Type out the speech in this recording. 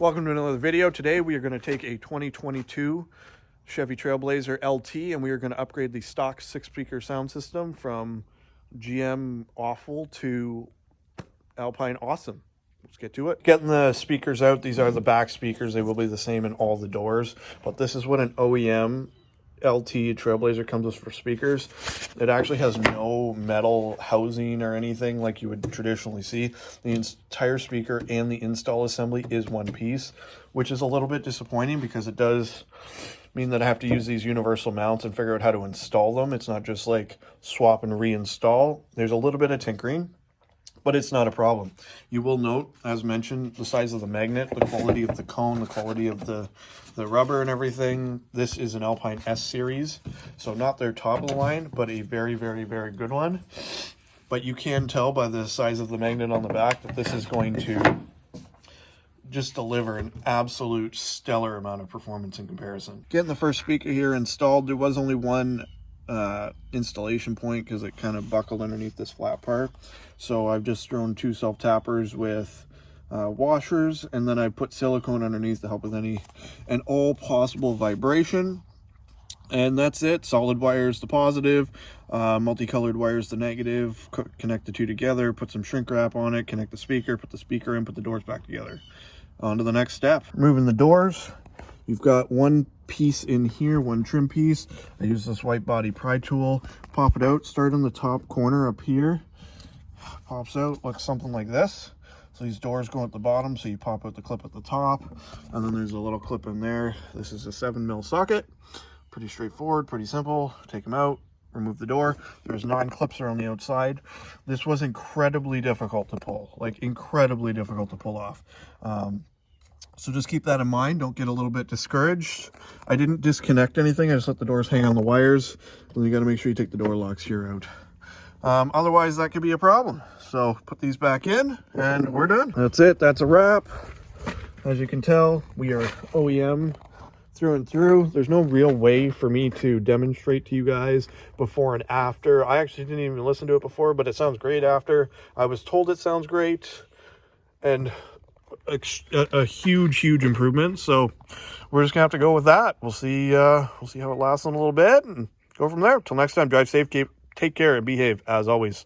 Welcome to another video. Today we are going to take a 2022 Chevy TrailBlazer LT and we are going to upgrade the stock 6-speaker sound system from GM Awful to Alpine Awesome. Let's get to it. Getting the speakers out. These are the back speakers. They will be the same in all the doors, but this is what an OEM LT TrailBlazer comes with for speakers. It actually has no metal housing or anything like you would traditionally see. The entire speaker and the install assembly is one piece, which is a little bit disappointing because it does mean that I have to use these universal mounts and figure out how to install them. It's not just like swap and reinstall. There's a little bit of tinkering, but it's not a problem. You will note, as mentioned, the size of the magnet, the quality of the cone, the quality of the rubber and everything. This is an Alpine S Series, so not their top of the line, but a very, very, very good one. But you can tell by the size of the magnet on the back that this is going to just deliver an absolute stellar amount of performance in comparison. Getting the first speaker here installed, there was only one installation point because it kind of buckled underneath this flat part. So I've just thrown 2 self-tappers with washers, and then I put silicone underneath to help with any and all possible vibration. And that's it. Solid wires to positive, multicolored wires to negative. Connect the two together, put some shrink wrap on it, connect the speaker, put the speaker in, put the doors back together. On to the next step. Removing the doors. You've got one piece in here, one trim piece. I use this white body pry tool, pop it out, start in the top corner up here. Pops out, looks something like this. So these doors go at the bottom, so you pop out the clip at the top, and then there's a little clip in there. This is a 7mm socket. Pretty straightforward, pretty simple. Take them out, remove the door. There's 9 clips around the outside. This was incredibly difficult to pull, like incredibly difficult to pull off. So just keep that in mind. Don't get a little bit discouraged. I didn't disconnect anything. I just let the doors hang on the wires. And you got to make sure you take the door locks here out. Otherwise, that could be a problem. So put these back in and we're done. That's it. That's a wrap. As you can tell, we are OEM through and through. There's no real way for me to demonstrate to you guys before and after. I actually didn't even listen to it before, but it sounds great after. I was told it sounds great. And a huge improvement, so we're just gonna have to go with that. We'll see how it lasts in a little bit and go from there. Till next time, drive safe, take care, and behave as always.